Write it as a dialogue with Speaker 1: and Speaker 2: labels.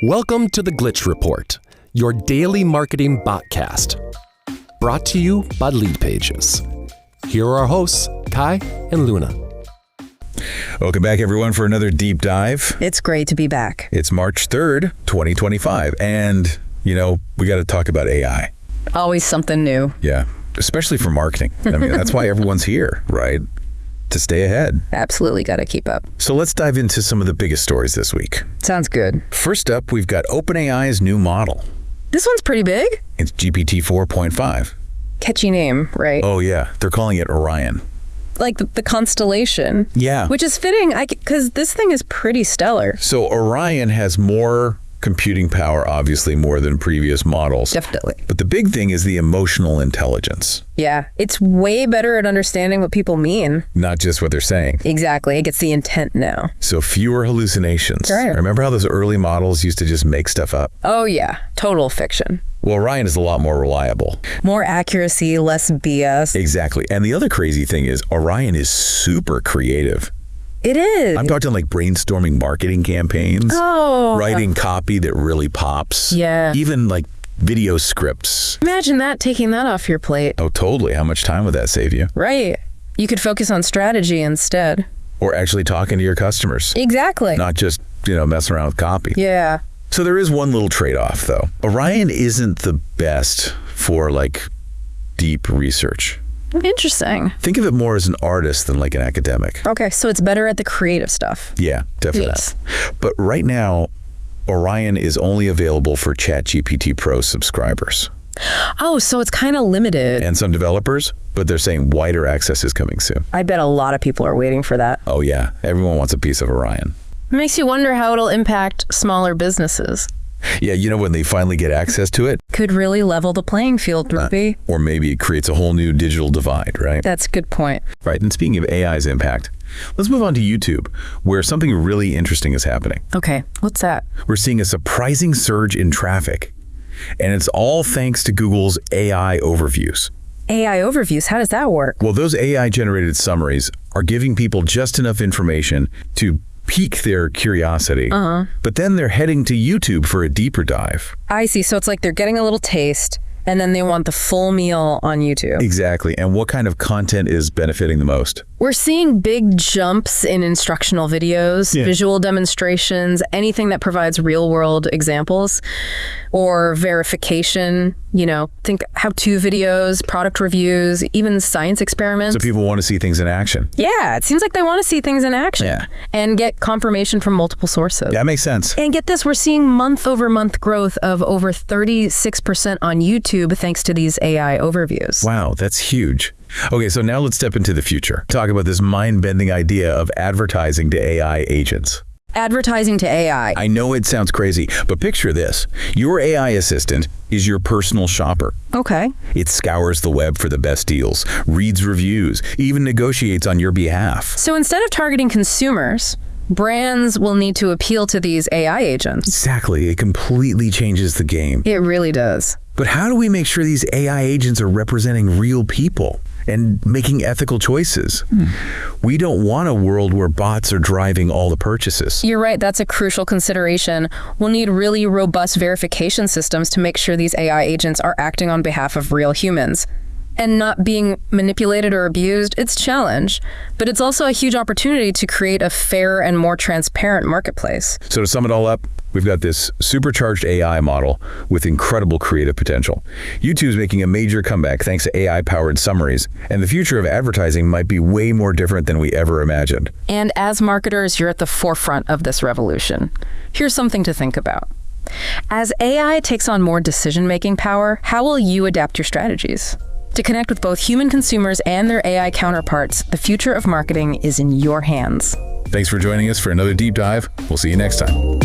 Speaker 1: Welcome to the Glitch Report, your daily marketing botcast. Brought to you by Leadpages. Here are our hosts, Kai and Luna.
Speaker 2: Welcome back, everyone, for another deep dive.
Speaker 3: It's great to be back.
Speaker 2: It's March 3rd, 2025, and, we got to talk about AI.
Speaker 3: Always something new.
Speaker 2: Yeah, especially for marketing. I mean, that's why everyone's here, right? To stay ahead.
Speaker 3: Absolutely got to keep up.
Speaker 2: So let's dive into some of the biggest stories this week.
Speaker 3: Sounds good.
Speaker 2: First up, we've got OpenAI's new model.
Speaker 3: This one's pretty big.
Speaker 2: It's GPT 4.5.
Speaker 3: Catchy name, right?
Speaker 2: Oh, yeah. They're calling it Orion.
Speaker 3: Like the constellation.
Speaker 2: Yeah.
Speaker 3: Which is fitting, because this thing is pretty stellar.
Speaker 2: So Orion has more computing power, obviously, more than previous models.
Speaker 3: Definitely.
Speaker 2: But the big thing is the emotional intelligence.
Speaker 3: Yeah. It's way better at understanding what people mean.
Speaker 2: Not just what they're saying.
Speaker 3: Exactly. It gets the intent now.
Speaker 2: So fewer hallucinations.
Speaker 3: Right.
Speaker 2: Remember how those early models used to just make stuff up?
Speaker 3: Oh, yeah. Total fiction.
Speaker 2: Well, Orion is a lot more reliable.
Speaker 3: More accuracy, less BS.
Speaker 2: Exactly. And the other crazy thing is Orion is super creative.
Speaker 3: It is.
Speaker 2: I'm talking like brainstorming marketing campaigns, writing copy that really pops.
Speaker 3: Yeah.
Speaker 2: Even like video scripts.
Speaker 3: Imagine taking that off your plate.
Speaker 2: Oh, totally. How much time would that save you?
Speaker 3: Right. You could focus on strategy instead.
Speaker 2: Or actually talking to your customers.
Speaker 3: Exactly.
Speaker 2: Not just, messing around with copy.
Speaker 3: Yeah.
Speaker 2: So there is one little trade-off, though. Orion isn't the best for, deep research.
Speaker 3: Interesting.
Speaker 2: Think of it more as an artist than like an academic.
Speaker 3: Okay, so it's better at the creative stuff.
Speaker 2: Yeah, definitely.
Speaker 3: Yes.
Speaker 2: But right now, Orion is only available for ChatGPT Pro subscribers.
Speaker 3: Oh, so it's kind of limited.
Speaker 2: And some developers, but they're saying wider access is coming soon.
Speaker 3: I bet a lot of people are waiting for that.
Speaker 2: Oh yeah, everyone wants a piece of Orion.
Speaker 3: It makes you wonder how it'll impact smaller businesses.
Speaker 2: Yeah, when they finally get access to it.
Speaker 3: Could really level the playing field, Ruby.
Speaker 2: Or maybe it creates a whole new digital divide, right?
Speaker 3: That's a good point.
Speaker 2: Right, and speaking of AI's impact, let's move on to YouTube, where something really interesting is happening.
Speaker 3: Okay, what's that?
Speaker 2: We're seeing a surprising surge in traffic, and it's all thanks to Google's AI overviews.
Speaker 3: AI overviews, how does that work?
Speaker 2: Well, those AI-generated summaries are giving people just enough information to pique their curiosity, but then they're heading to YouTube for a deeper dive.
Speaker 3: I see, so it's like they're getting a little taste, and then they want the full meal on YouTube.
Speaker 2: Exactly, and what kind of content is benefiting the most?
Speaker 3: We're seeing big jumps in instructional videos, visual demonstrations, anything that provides real-world examples or verification, think how-to videos, product reviews, even science experiments.
Speaker 2: So people want to see things in action.
Speaker 3: Yeah, it seems like they want to see things in action.
Speaker 2: Yeah.
Speaker 3: And get confirmation from multiple sources.
Speaker 2: That makes sense.
Speaker 3: And get this, we're seeing month-over-month growth of over 36% on YouTube thanks to these AI overviews.
Speaker 2: Wow, that's huge. Okay, so now let's step into the future. Talk about this mind-bending idea of advertising to AI agents.
Speaker 3: Advertising to AI.
Speaker 2: I know it sounds crazy, but picture this. Your AI assistant is your personal shopper.
Speaker 3: Okay.
Speaker 2: It scours the web for the best deals, reads reviews, even negotiates on your behalf.
Speaker 3: So instead of targeting consumers, brands will need to appeal to these AI agents.
Speaker 2: Exactly. It completely changes the game.
Speaker 3: It really does.
Speaker 2: But how do we make sure these AI agents are representing real people and making ethical choices? We don't want a world where bots are driving all the purchases.
Speaker 3: You're right. That's a crucial consideration. We'll need really robust verification systems to make sure these AI agents are acting on behalf of real humans and not being manipulated or abused. It's a challenge, but it's also a huge opportunity to create a fair and more transparent marketplace.
Speaker 2: So to sum it all up, we've got this supercharged AI model with incredible creative potential. YouTube's making a major comeback thanks to AI-powered summaries, and the future of advertising might be way more different than we ever imagined.
Speaker 3: And as marketers, you're at the forefront of this revolution. Here's something to think about. As AI takes on more decision-making power, how will you adapt your strategies? To connect with both human consumers and their AI counterparts, the future of marketing is in your hands.
Speaker 2: Thanks for joining us for another deep dive. We'll see you next time.